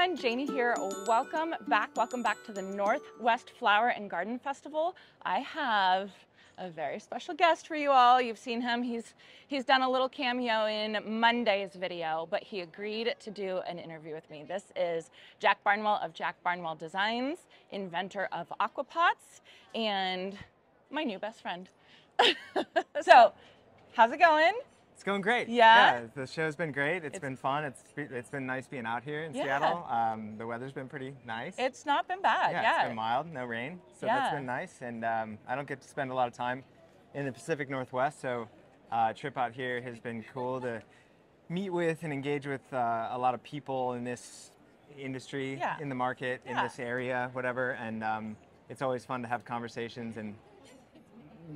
everyone, Janie here. Welcome back to the Northwest Flower and Garden Festival. I have a very special guest for you all. You've seen him. He's done a little cameo in Monday's video, but he agreed to do an interview with me. This is Jack Barnwell of Jack Barnwell Designs, inventor of Aquapots, and my new best friend. So, how's it going? It's going great. Yeah? The show's been great. It's been fun. It's been nice being out here in Seattle. The weather's been pretty nice. It's not been bad. Yeah. It's been mild, no rain, so that's been nice. And I don't get to spend a lot of time in the Pacific Northwest, so a trip out here has been cool to meet with and engage with a lot of people in this industry, in the market, in this area, whatever. And it's always fun to have conversations and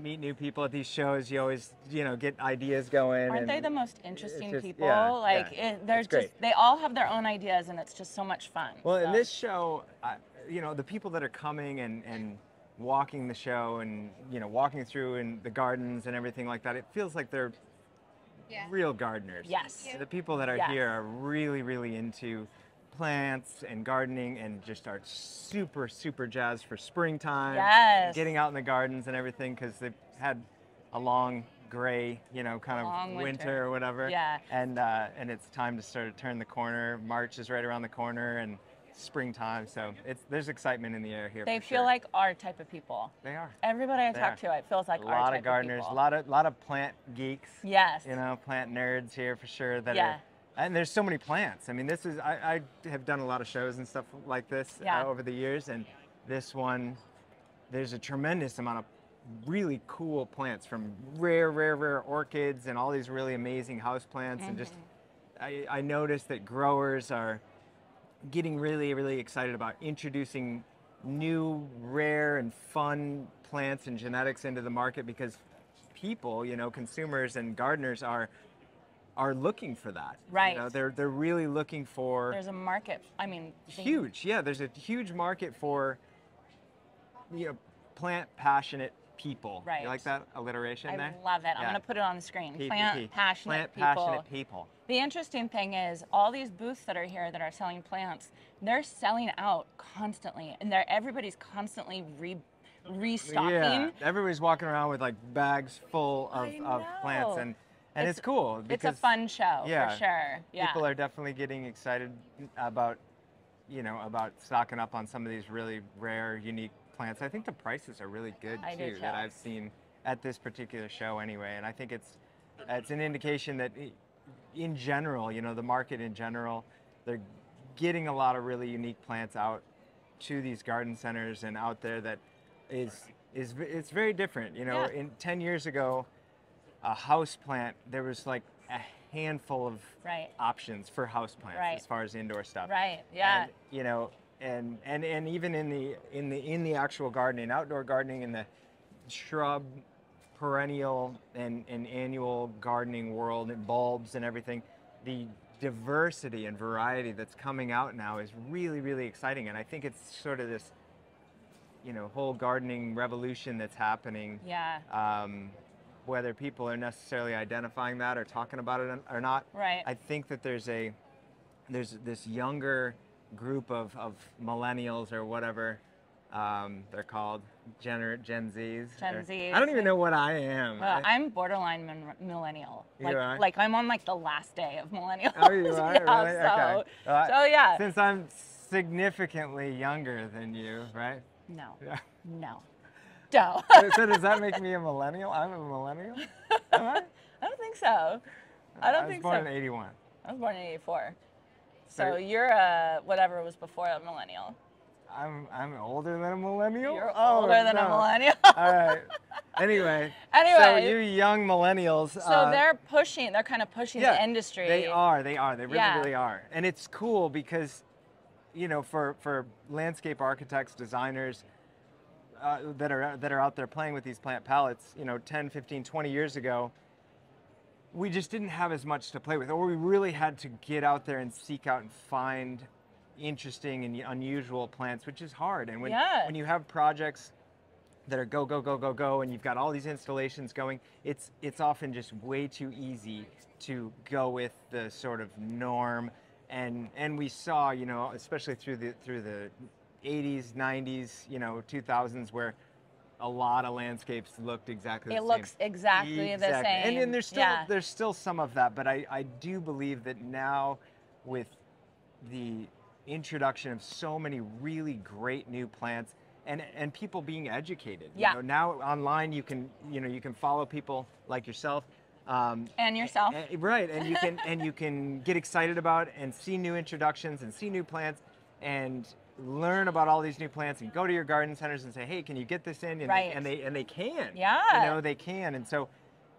meet new people at these shows. You always, get ideas going. Aren't they the most interesting people? They all have their own ideas, and it's just so much fun. Well, in this show, the people that are coming and walking the show and, walking through in the gardens and everything like that, it feels like they're real gardeners. Yes. The people that are here are really, really into plants and gardening and just are super, super jazzed for springtime. Yes. Getting out in the gardens and everything because they've had a long gray, kind of winter or whatever. Yeah. And it's time to sort of turn the corner. March is right around the corner and springtime, so there's excitement in the air here. They feel like our type of people. They are. Everybody I talk to, it feels like our type of people. A lot of gardeners, a lot of plant geeks. Yes. Plant nerds here for sure that are. And there's so many plants. I mean, I have done a lot of shows and stuff like this over the years, and this one, there's a tremendous amount of really cool plants, from rare orchids and all these really amazing house plants. And just, I noticed that growers are getting really, really excited about introducing new, rare and fun plants and genetics into the market because people, consumers and gardeners are looking for that. Right. They're really looking for. There's a market. I mean, huge. Yeah, there's a huge market for plant passionate people. Right. You like that alliteration there? I love it. I'm going to put it on the screen. Plant passionate people. The interesting thing is all these booths that are here that are selling plants, they're selling out constantly, and everybody's constantly restocking. Yeah. Everybody's walking around with like bags full of plants and it's cool. It's a fun show, for sure. Yeah. People are definitely getting excited about, about stocking up on some of these really rare, unique plants. I think the prices are really good too that I've seen at this particular show anyway. And I think it's an indication that in general, the market in general, they're getting a lot of really unique plants out to these garden centers and out there that it's very different. In 10 years ago, a house plant, there was like a handful of options for house plants as far as indoor stuff. Right. Yeah. And, and even in the actual gardening, outdoor gardening, in the shrub, perennial and annual gardening world, and bulbs and everything, the diversity and variety that's coming out now is really, really exciting. And I think it's sort of this, whole gardening revolution that's happening. Yeah. Whether people are necessarily identifying that or talking about it or not. Right. I think that there's this younger group of millennials or whatever they're called, Gen Zs. Gen Zs. I don't even know what I am. I'm borderline millennial. Like I'm on like the last day of millennials. Oh, you are? Yeah, really? Okay. So yeah. Since I'm significantly younger than you, right? No. Yeah. No. No. So does that make me a millennial? I'm a millennial? Am I? I don't think so. I don't think so. I was born in 81. I was born in 84. So you're whatever was before a millennial. I'm older than a millennial? You're older than a millennial. All right. Anyway. So you young millennials. So they're kind of pushing the industry. They really are. And it's cool because, for landscape architects, designers, that are out there playing with these plant palettes, 10, 15, 20 years ago, we just didn't have as much to play with, or we really had to get out there and seek out and find interesting and unusual plants, which is hard. And when you have projects that are go, and you've got all these installations going, it's often just way too easy to go with the sort of norm And we saw, you know, especially through the 80s, 90s, you know, 2000s, where a lot of landscapes looked exactly the same. It looks exactly the same. And then there's still some of that, but I do believe that now, with the introduction of so many really great new plants, and people being educated. Yeah. You know, now online you can follow people like yourself. And yourself. Right, and you can get excited about and see new introductions and see new plants and learn about all these new plants and go to your garden centers and say, hey, can you get this in? And, right. and they can. Yeah. You know, they can. And so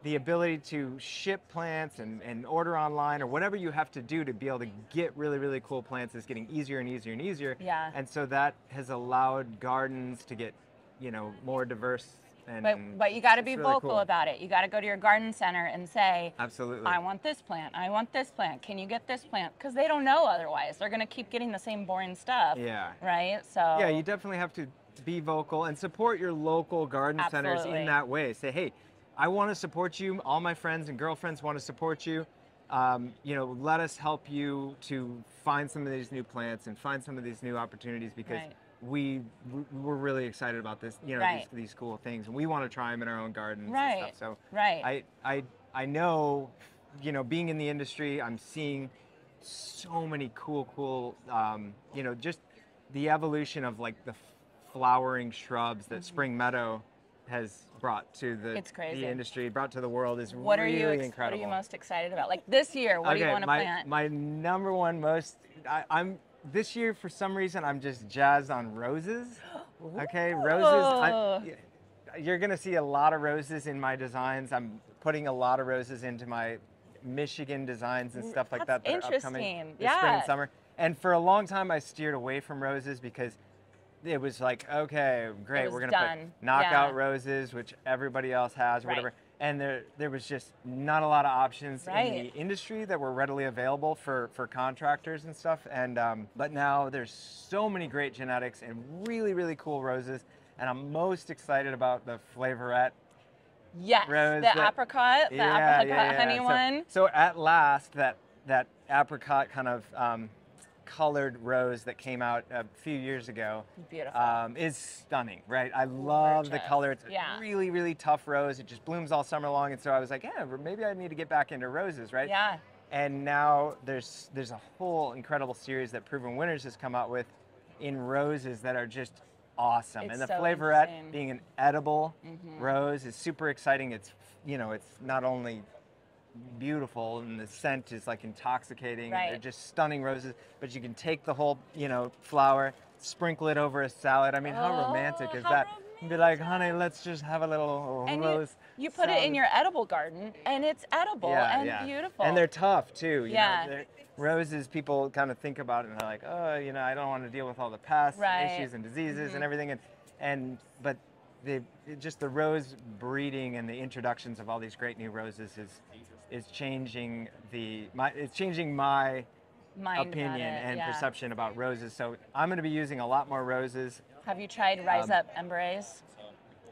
the ability to ship plants and order online or whatever you have to do to be able to get really, really cool plants is getting easier and easier and easier. Yeah. And so that has allowed gardens to get, you know, more diverse. But you got to be really vocal cool about it. You got to go to your garden center and say, absolutely, I want this plant. I want this plant. Can you get this plant? Because they don't know otherwise. They're going to keep getting the same boring stuff. Yeah. Right? So yeah, you definitely have to be vocal and support your local garden centers in that way. Say, hey, I want to support you. All my friends and girlfriends want to support you. You know, let us help you to find some of these new plants and find some of these new opportunities, because we're really excited about this, you know, these cool things, and we want to try them in our own gardens and stuff. So I know, you know, being in the industry, I'm seeing so many cool, you know, just the evolution of like the flowering shrubs that Spring Meadow has brought to the industry, brought to the world is really incredible. What are you most excited about? Like this year, what do you want to plant? My number one I'm this year, for some reason, I'm just jazzed on roses. Okay, roses. You're gonna see a lot of roses in my designs. I'm putting a lot of roses into my Michigan designs and stuff like that are upcoming this spring and summer. And for a long time, I steered away from roses because it was like, okay, great, we're gonna put knockout roses, which everybody else has, or whatever. And there was just not a lot of options in the industry that were readily available for contractors and stuff. And but now there's so many great genetics and really, really cool roses. And I'm most excited about the Flavorette rose. The apricot honey one. So at last, that apricot kind of colored rose that came out a few years ago is stunning, right? I love the color. It's a really, really tough rose. It just blooms all summer long. And so I was like, yeah, maybe I need to get back into roses, right? Yeah. And now there's a whole incredible series that Proven Winners has come out with in roses that are just awesome. And the Flavorette being an edible rose is super exciting. It's, you know, it's not only beautiful and the scent is like intoxicating. They're just stunning roses, but you can take the whole, you know, flower, sprinkle it over a salad. I mean, how romantic is that? Be like, honey, let's just have a little rose. You put it in your edible garden and it's edible and beautiful. And they're tough too. You know, roses, people kind of think about it and they're like, oh, you know, I don't want to deal with all the pest issues and diseases and everything. But just the rose breeding and the introductions of all these great new roses is changing my opinion and perception about roses. So I'm going to be using a lot more roses. Have you tried Rise Up Embrace,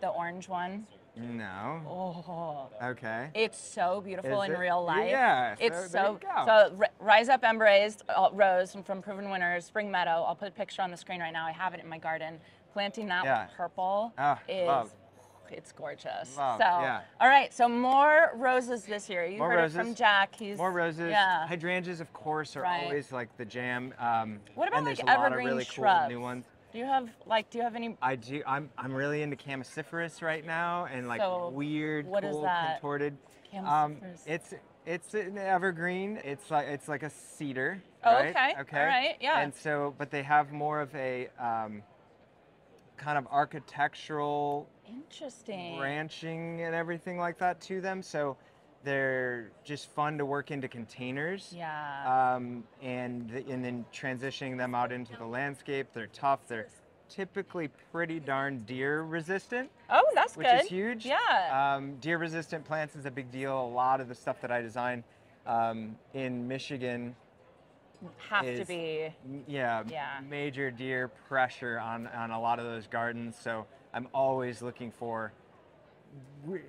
the orange one? No. Oh. Okay. It's so beautiful in real life. Yeah. It's so Rise Up Embrace rose from Proven Winners, Spring Meadow. I'll put a picture on the screen right now. I have it in my garden. Planting that with purple it's gorgeous. All right, so more roses this year. You heard it from Jack. More roses. Yeah. Hydrangeas, of course, are always like the jam. What about and there's like a lot evergreen of really shrubs? Cool new ones. Do you have any? I do. I'm really into Chamaecyparis right now, and like weird, cool, contorted. Chamaecyparis. It's an evergreen. It's like a cedar. Oh, right? Okay. All right. Yeah. And so, but they have more of a kind of architectural branching and everything like that to them. So they're just fun to work into containers. Yeah. And then transitioning them out into the landscape. They're tough. They're typically pretty darn deer resistant. Oh, that's good. Which is huge. Yeah. Deer resistant plants is a big deal. A lot of the stuff that I design in Michigan have to be major deer pressure on a lot of those gardens. So I'm always looking for,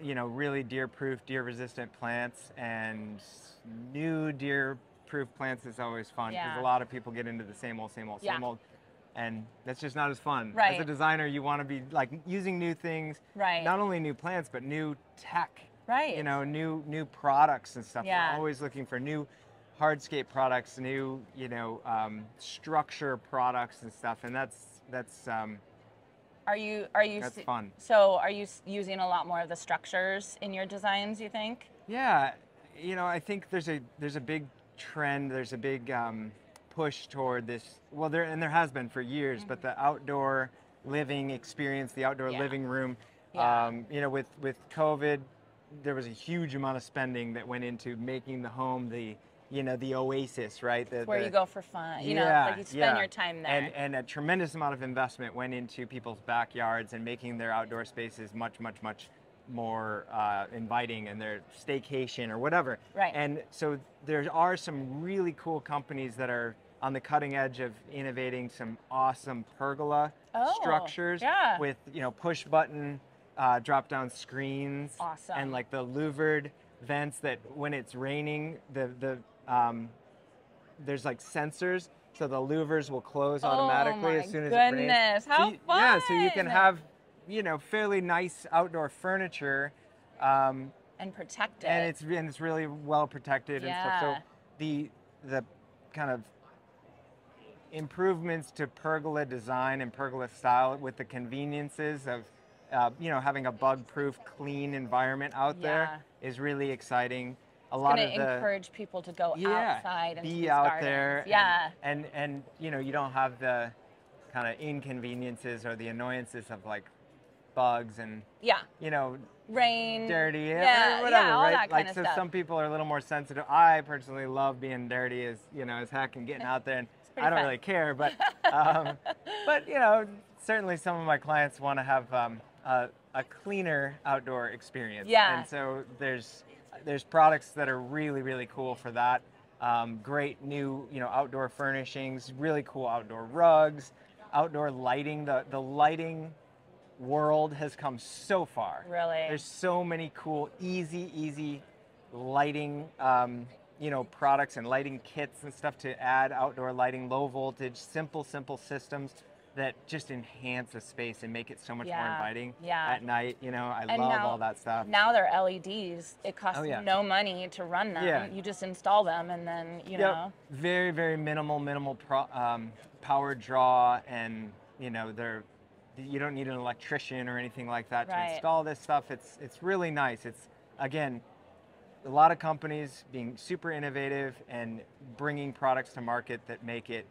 you know, really deer proof, deer resistant plants and new deer bug-proof plants is always fun because a lot of people get into the same old, same old. And that's just not as fun. Right. As a designer, you want to be like using new things, right. not only new plants, but new tech, right. you know, new products and stuff. Yeah. We're always looking for new hardscape products, new, you know, structure products and stuff. And that's that's fun. So are you using a lot more of the structures in your designs, you think? Yeah, you know, I think there's a big trend, there's a big push toward this, well, there has been for years, but the outdoor living experience, the outdoor living room, you know, with COVID, there was a huge amount of spending that went into making the home the, you know, the oasis, right? Where you go for fun, you know, like you spend your time there. And a tremendous amount of investment went into people's backyards and making their outdoor spaces much more inviting, and their staycation or whatever. Right. And so there are some really cool companies that are on the cutting edge of innovating some awesome pergola structures with, you know, push button drop down screens. Awesome. And like the louvered vents that when it's raining, there's like sensors, so the louvers will close automatically as soon as it rains. Goodness, how fun! Yeah, so you can have, you know, fairly nice outdoor furniture, and protect it. and it's really well protected and stuff. So the kind of improvements to pergola design and pergola style with the conveniences of you know, having a bug-proof, clean environment out there is really exciting. It's going to encourage people to go outside and be out gardens. there. Yeah. And you know, you don't have the kind of inconveniences or the annoyances of like bugs and you know, rain, dirty, whatever, all right? That kind like of so stuff. some people are a little more sensitive. I personally love being dirty as, you know, as heck and getting out there, and I don't really care, but but you know, certainly some of my clients want to have a cleaner outdoor experience. Yeah. And so there's products that are really cool for that. Great new, you know, outdoor furnishings, really cool outdoor rugs, outdoor lighting. The lighting world has come so far. Really? There's so many cool, easy lighting, you know, products and lighting kits and stuff to add outdoor lighting, low voltage, simple systems that just enhance a space and make it so much more inviting at night. You know, I love all that stuff. Now they're LEDs. It costs no money to run them. Yeah. You just install them, and then, you know. Very minimal power draw, and, you know, you don't need an electrician or anything like that to install this stuff. It's really nice. It's, again, a lot of companies being super innovative and bringing products to market that make it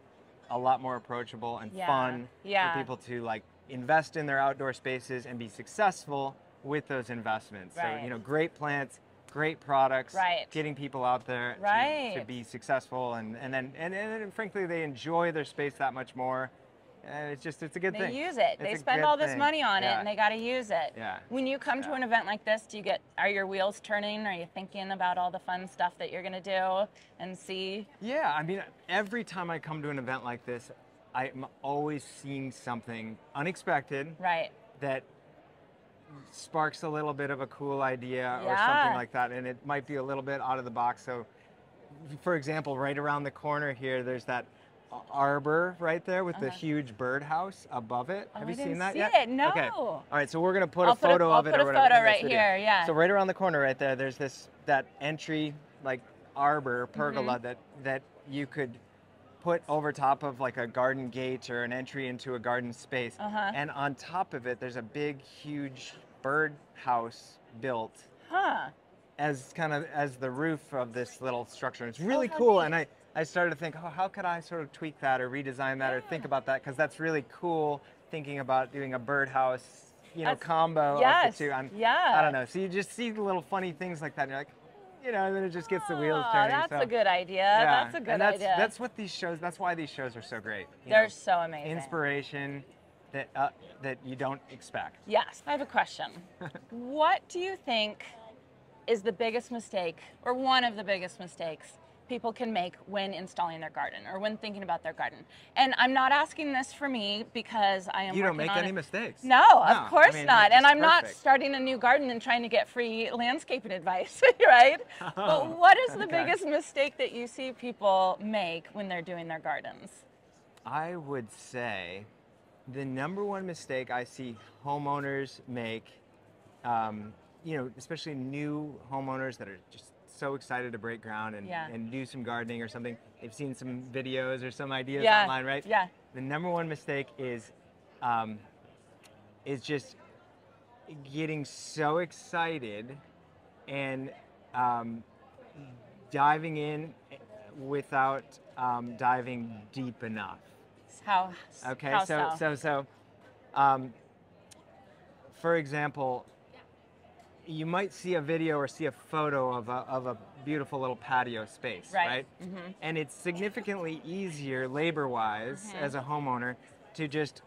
a lot more approachable and fun for people to like invest in their outdoor spaces and be successful with those investments. So, you know, great plants, great products, getting people out there to be successful, and then frankly they enjoy their space that much more. It's a good thing. They use it. They spend all this money on it, and they got to use it. Yeah. When you come to an event like this, are your wheels turning? Are you thinking about all the fun stuff that you're going to do and see? Yeah, I mean, every time I come to an event like this, I'm always seeing something unexpected that sparks a little bit of a cool idea or something like that, and it might be a little bit out of the box. So, for example, right around the corner here, there's that arbor right there with the huge birdhouse above it. Have you seen that yet? No. Okay. All right, so we're gonna put a photo of it or whatever. I'll put a photo right here. Yeah. So right around the corner right there, there's that entry like arbor pergola that you could put over top of like a garden gate or an entry into a garden space. And on top of it, there's a big, huge birdhouse built as the roof of this little structure. And it's really cool. And I started to think, how could I sort of tweak that or redesign that or think about that? Because that's really cool, thinking about doing a birdhouse, you know, combo of the two. I don't know. So you just see the little funny things like that, and you're like, you know, and then it just gets the wheels turning. That's a good idea. That's a good idea. That's what these shows. That's why these shows are so great. They're so amazing. Inspiration that you don't expect. Yes. I have a question. What do you think is the biggest mistake, or one of the biggest mistakes, people can make when installing their garden or when thinking about their garden. And I'm not asking this for me because I am You don't working make on any it. mistakes. No, of course I mean, not. And I'm not perfect. starting a new garden and trying to get free landscaping advice, right? Oh, but what is the okay. biggest mistake that you see people make when they're doing their gardens? I would say the number one mistake I see homeowners make, you know, especially new homeowners that are just so excited to break ground and do some gardening or something. They've seen some videos or some ideas online, right? Yeah. The number one mistake is just getting so excited and diving in without diving deep enough. How? Okay, How so for example, you might see a video or see a photo of a beautiful little patio space, right? Mm-hmm. And it's significantly easier labor-wise as a homeowner to just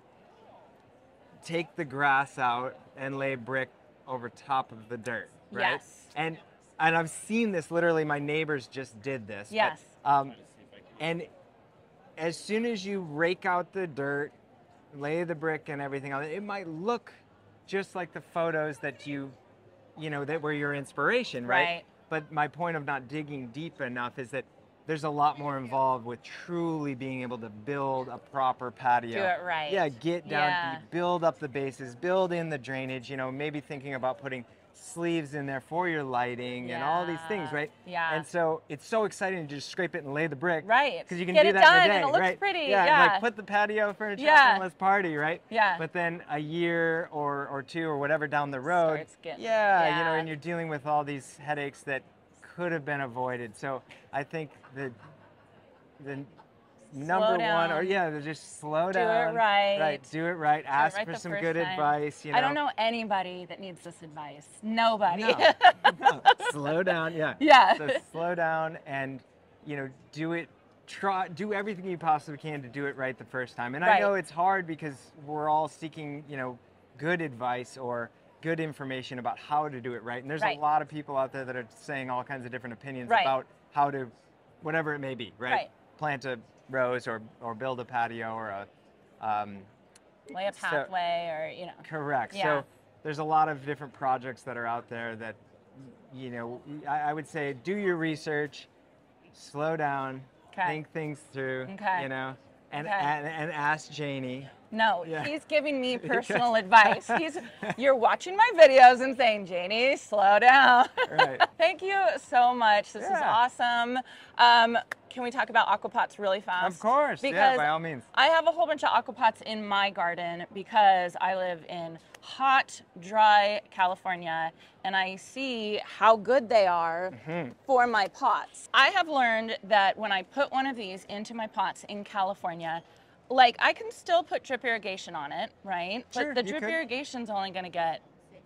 take the grass out and lay brick over top of the dirt, right? Yes. And I've seen this, literally my neighbors just did this. Yes. But, and as soon as you rake out the dirt, lay the brick and everything on it, it might look just like the photos that you know, that were your inspiration, right? But my point of not digging deep enough is that there's a lot more involved with truly being able to build a proper patio. Do it right. Yeah, get down deep, build up the bases, build in the drainage, you know, maybe thinking about putting sleeves in there for your lighting and all these things, right? Yeah. And so it's so exciting to just scrape it and lay the brick. Right. Because you can get do it that done in a day, and it looks right? pretty. Yeah, like put the patio furniture up and let's party, right? Yeah. But then a year or two or whatever down the road, you know, and you're dealing with all these headaches that could have been avoided. So I think the number one, or just slow down. Do it right. Right, do it right. Ask for some good advice. You know? I don't know anybody that needs this advice. Nobody. No. Slow down. Yeah. Yeah. So slow down and, you know, do it. Do everything you possibly can to do it right the first time. And I know it's hard because we're all seeking, you know, good advice or good information about how to do it right. And there's a lot of people out there that are saying all kinds of different opinions about how to, whatever it may be, right? Plant a rose or build a patio or a lay a pathway or, you know. Correct. Yeah. So there's a lot of different projects that are out there that, you know, I would say do your research, slow down, think things through, you know, and ask Janie. No, he's giving me personal advice. You're watching my videos and saying, Janie, slow down. Right. Thank you so much. This is awesome. Can we talk about aquapots really fast? Of course, because by all means. I have a whole bunch of aquapots in my garden because I live in hot, dry California, and I see how good they are for my pots. I have learned that when I put one of these into my pots in California, like I can still put drip irrigation on it, right? Sure, but the drip irrigation's only gonna get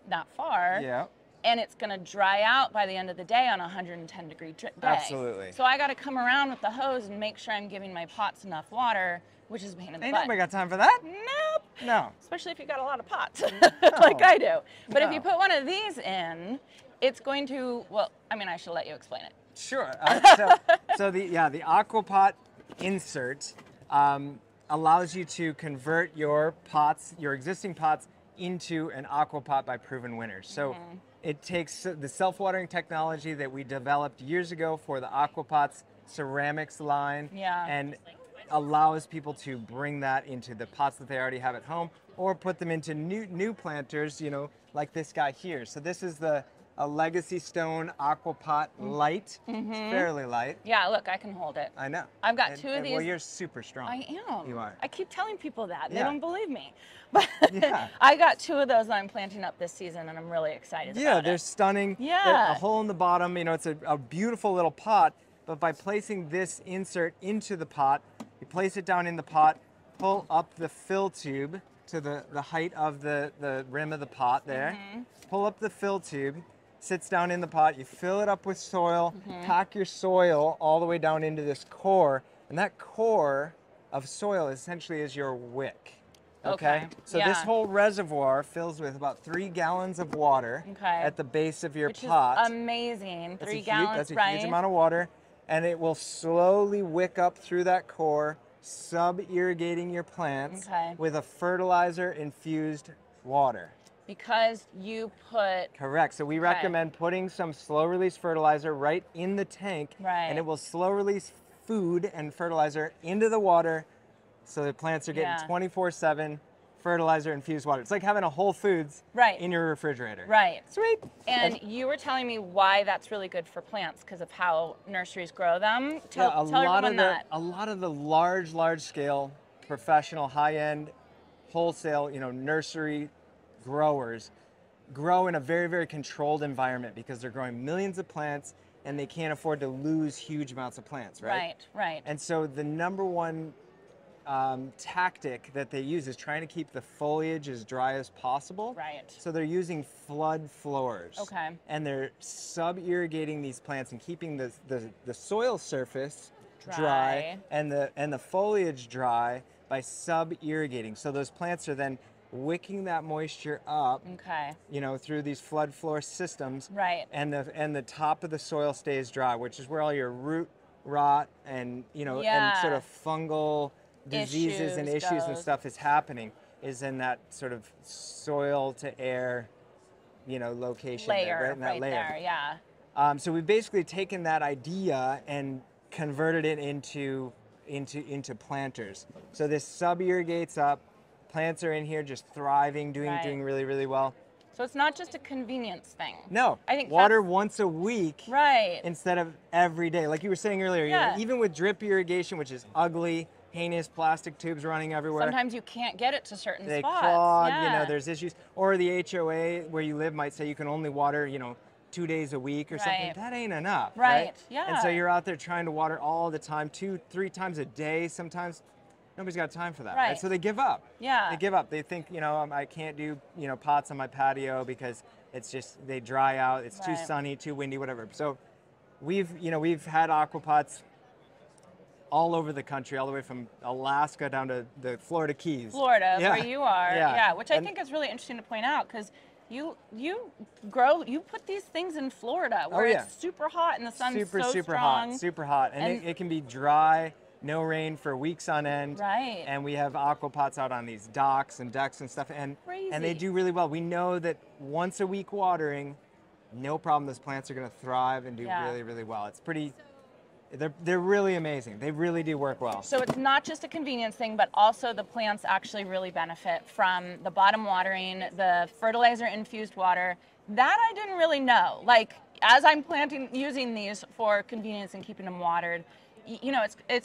that far. Yeah. And it's gonna dry out by the end of the day on a 110-degree day. Absolutely. So I gotta come around with the hose and make sure I'm giving my pots enough water, which is a pain in the butt. Ain't nobody got time for that. Nope. No. Especially if you got a lot of pots, like I do. But if you put one of these in, it's going to, well, I mean, I should let you explain it. Sure. So the Aquapot insert allows you to convert your pots, your existing pots, into an Aquapot by proven winners. So it takes the self-watering technology that we developed years ago for the Aquapots ceramics line and allows people to bring that into the pots that they already have at home or put them into new planters, you know, like this guy here. So this is a Legacy Stone Aquapot Light. It's fairly light. Yeah, look, I can hold it. I know. I've got two of these. Well, you're super strong. I am. You are. I keep telling people that. They don't believe me. But I got two of those that I'm planting up this season, and I'm really excited about it. Yeah, they're stunning. Yeah. A hole in the bottom, you know, it's a beautiful little pot, but by placing this insert into the pot, you place it down in the pot, pull up the fill tube to the height of the rim of the pot there, pull up the fill tube, sits down in the pot, you fill it up with soil, pack your soil all the way down into this core, and that core of soil essentially is your wick. Okay. So this whole reservoir fills with about 3 gallons of water at the base of your pot. Which is amazing. 3 gallons, that's a huge amount of water. and it will slowly wick up through that core, sub-irrigating your plants with a fertilizer-infused water. Because you put... Correct. So we recommend putting some slow-release fertilizer right in the tank, and it will slow-release food and fertilizer into the water, so the plants are getting 24/7 fertilizer-infused water. It's like having a Whole Foods in your refrigerator. Right. Sweet. And you were telling me why that's really good for plants because of how nurseries grow them. Tell everyone that. A lot of the large-scale, professional, high-end, wholesale, nursery growers grow in a very, very controlled environment because they're growing millions of plants and they can't afford to lose huge amounts of plants, right? Right. And so the number one tactic that they use is trying to keep the foliage as dry as possible. Right. So they're using flood floors. Okay. And they're sub-irrigating these plants and keeping the soil surface dry and the foliage dry by sub-irrigating. So those plants are then wicking that moisture up, through these flood floor systems, and the top of the soil stays dry, which is where all your root rot and and sort of fungal diseases and issues and stuff is happening, is in that sort of soil to air, location layer, there. So we've basically taken that idea and converted it into planters. So this sub-irrigates up. Plants are in here just thriving, doing really, really well. So it's not just a convenience thing. No, I think water once a week instead of every day. Like you were saying earlier, even with drip irrigation, which is ugly, heinous, plastic tubes running everywhere. Sometimes you can't get it to certain spots. They clog, there's issues. Or the HOA where you live might say you can only water, 2 days a week or something. That ain't enough, right? And so you're out there trying to water all the time, 2-3 times a day sometimes. Nobody's got time for that, right? So they give up. They give up. They think, I can't do, pots on my patio because it's just, they dry out. It's too sunny, too windy, whatever. So we've had aquapots all over the country, all the way from Alaska down to the Florida Keys. Where you are. Which I think is really interesting to point out because you put these things in Florida where it's super hot and the sun's super hot. And it can be dry, no rain for weeks on end. And we have aquapots out on these docks and decks and stuff, and they do really well. We know that once a week watering, no problem. Those plants are going to thrive and do really, really well. It's pretty. They're really amazing. They really do work well. So it's not just a convenience thing, but also the plants actually really benefit from the bottom watering, the fertilizer infused water. That I didn't really know. Like as I'm using these for convenience and keeping them watered.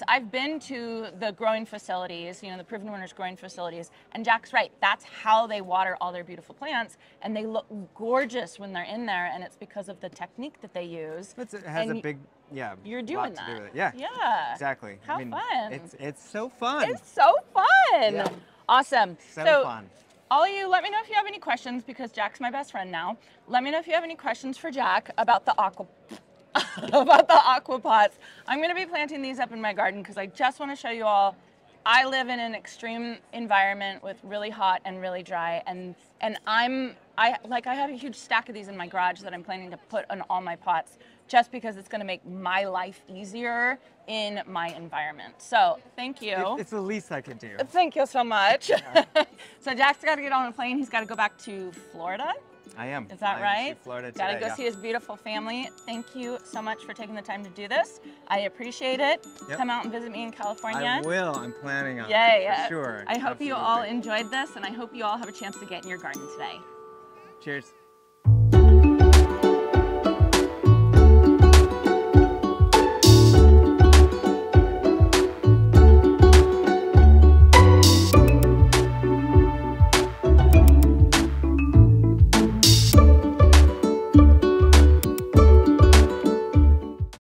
I've been to the growing facilities, the Proven Winners growing facilities, and Jack's right. That's how they water all their beautiful plants, and they look gorgeous when they're in there, and it's because of the technique that they use. It has a big, you're doing lot to do with it. Yeah. Exactly. How fun. It's so fun. It's so fun. Yeah. Awesome. So fun. All of you, let me know if you have any questions, because Jack's my best friend now. Let me know if you have any questions for Jack about the aquapots. I'm going to be planting these up in my garden because I just want to show you all. I live in an extreme environment with really hot and really dry, and I have a huge stack of these in my garage that I'm planning to put on all my pots just because it's going to make my life easier in my environment. So thank you. It's the least I can do. Thank you so much. Yeah. So Jack's got to get on a plane. He's got to go back to Florida. I am. Is that right? Florida today, Gotta go see his beautiful family. Thank you so much for taking the time to do this. I appreciate it. Come out and visit me in California. I will. I'm planning on it, for sure. I hope you all enjoyed this, and I hope you all have a chance to get in your garden today. Cheers.